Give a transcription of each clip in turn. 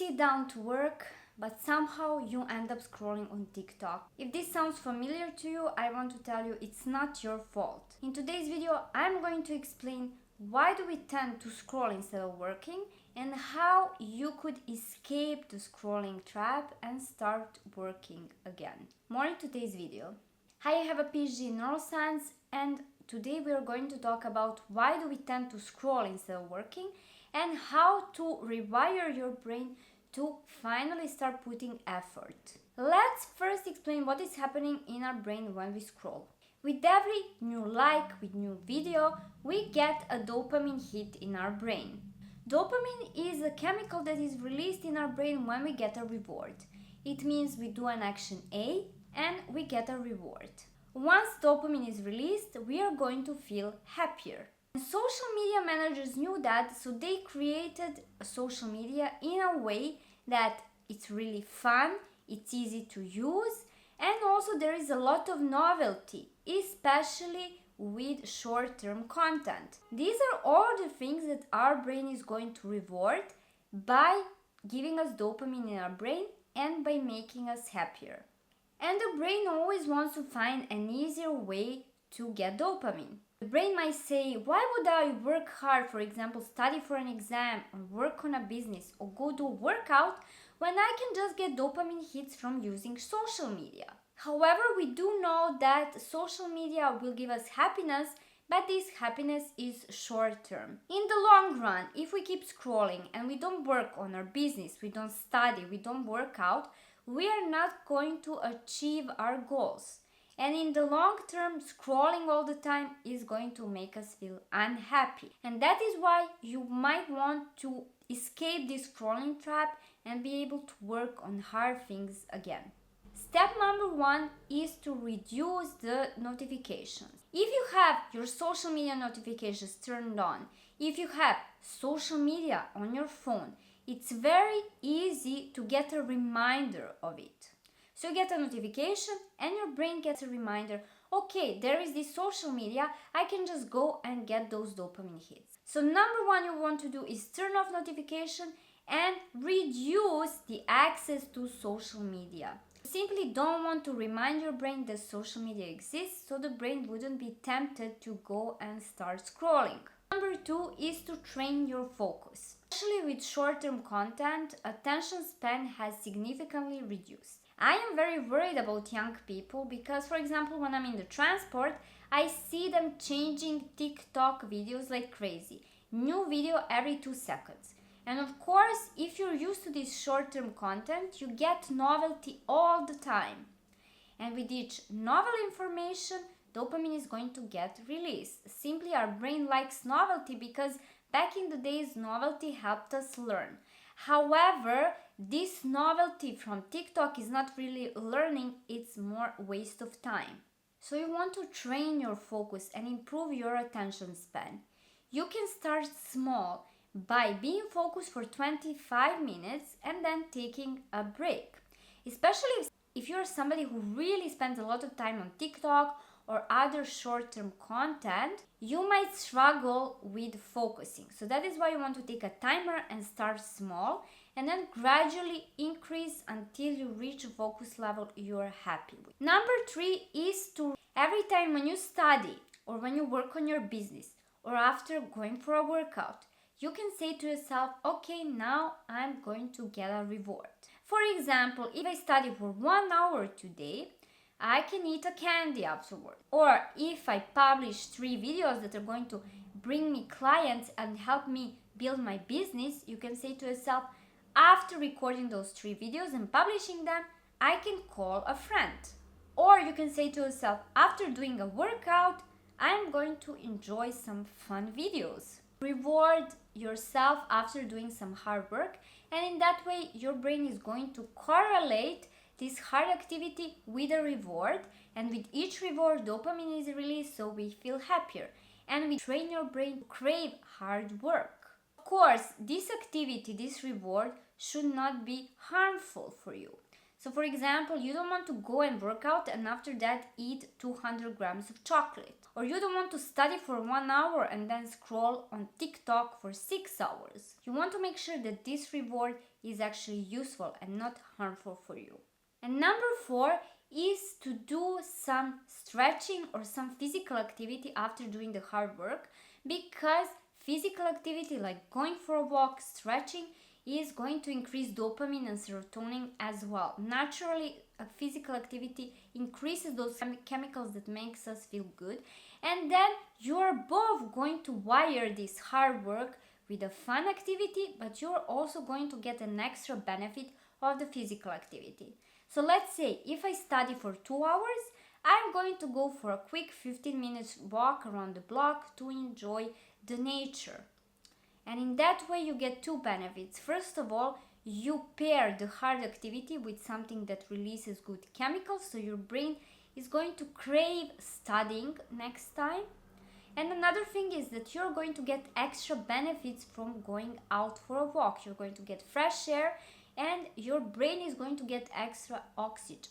sit down to work, but somehow you end up scrolling on TikTok. If this sounds familiar to you, I want to tell you it's not your fault. In today's video, I'm going to explain why do we tend to scroll instead of working and how you could escape the scrolling trap and start working again. More in today's video. Hi, I have a PhD in neuroscience, and today we are going to talk about why do we tend to scroll instead of working and how to rewire your brain to finally start putting effort. Let's first explain what is happening in our brain when we scroll. With every new like, with new video, we get a dopamine hit in our brain. Dopamine is a chemical that is released in our brain when we get a reward. It means we do an action A and we get a reward. Once dopamine is released, we are going to feel happier. Social media managers knew that, so they created social media in a way that it's really fun, it's easy to use, and also there is a lot of novelty, especially with short-term content. These are all the things that our brain is going to reward by giving us dopamine in our brain and by making us happier. And the brain always wants to find an easier way to get dopamine. The brain might say, why would I work hard, for example, study for an exam or work on a business or go do a workout when I can just get dopamine hits from using social media? However, we do know that social media will give us happiness, but this happiness is short term. In the long run, if we keep scrolling and we don't work on our business, we don't study, we don't work out, we are not going to achieve our goals. And in the long term, scrolling all the time is going to make us feel unhappy. And that is why you might want to escape this scrolling trap and be able to work on hard things again. Step number 1 is to reduce the notifications. If you have your social media notifications turned on, if you have social media on your phone, it's very easy to get a reminder of it. So you get a notification and your brain gets a reminder, okay, there is this social media, I can just go and get those dopamine hits. So number 1 you want to do is turn off notification and reduce the access to social media. You simply don't want to remind your brain that social media exists, so the brain wouldn't be tempted to go and start scrolling. Number 2 is to train your focus. Especially with short-term content, attention span has significantly reduced. I am very worried about young people because, for example, when I'm in the transport, I see them changing TikTok videos like crazy. New video every 2 seconds. And of course, if you're used to this short-term content, you get novelty all the time. And with each novel information, dopamine is going to get released. Simply, our brain likes novelty because back in the days, novelty helped us learn. However, this novelty from TikTok is not really learning, it's more waste of time. So you want to train your focus and improve your attention span. You can start small by being focused for 25 minutes and then taking a break. Especially if you're somebody who really spends a lot of time on TikTok or other short-term content, you might struggle with focusing. So that is why you want to take a timer and start small and then gradually increase until you reach a focus level you're happy with. Number 3 is to, every time when you study or when you work on your business or after going for a workout, you can say to yourself, okay, now I'm going to get a reward. For example, if I study for 1 hour today, I can eat a candy afterward. Or if I publish 3 videos that are going to bring me clients and help me build my business, you can say to yourself, after recording those 3 videos and publishing them, I can call a friend. Or you can say to yourself, after doing a workout, I'm going to enjoy some fun videos. Reward yourself after doing some hard work, and in that way your brain is going to correlate this hard activity with a reward, and with each reward dopamine is released, so we feel happier, and we train your brain to crave hard work. Of course, this activity, this reward should not be harmful for you. So for example, you don't want to go and work out and after that eat 200 grams of chocolate. Or you don't want to study for 1 hour and then scroll on TikTok for 6 hours. You want to make sure that this reward is actually useful and not harmful for you. And number 4 is to do some stretching or some physical activity after doing the hard work, because physical activity like going for a walk, stretching, is going to increase dopamine and serotonin as well. Naturally, a physical activity increases those chemicals that makes us feel good, and then you're both going to wire this hard work with a fun activity, but you're also going to get an extra benefit of the physical activity. So let's say if I study for 2 hours, I'm going to go for a quick 15 minutes walk around the block to enjoy the nature. And in that way you get 2 benefits. First of all, you pair the hard activity with something that releases good chemicals, so your brain is going to crave studying next time. And another thing is that you're going to get extra benefits from going out for a walk. You're going to get fresh air and your brain is going to get extra oxygen.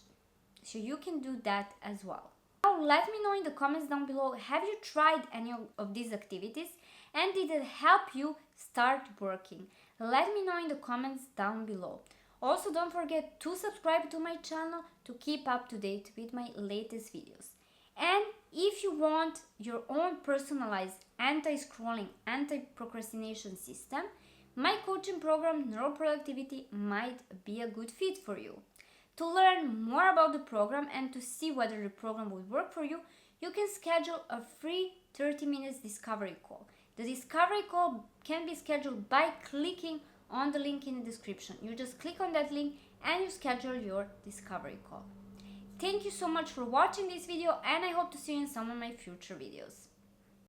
So you can do that as well. Now let me know in the comments down below, have you tried any of these activities and did it help you start working? Let me know in the comments down below. Also, don't forget to subscribe to my channel to keep up to date with my latest videos. And if you want your own personalized anti-scrolling, anti-procrastination system, my coaching program Neuroproductivity might be a good fit for you. To learn more about the program and to see whether the program would work for you, you can schedule a free 30 minutes discovery call. The discovery call can be scheduled by clicking on the link in the description. You just click on that link and you schedule your discovery call. Thank you so much for watching this video and I hope to see you in some of my future videos.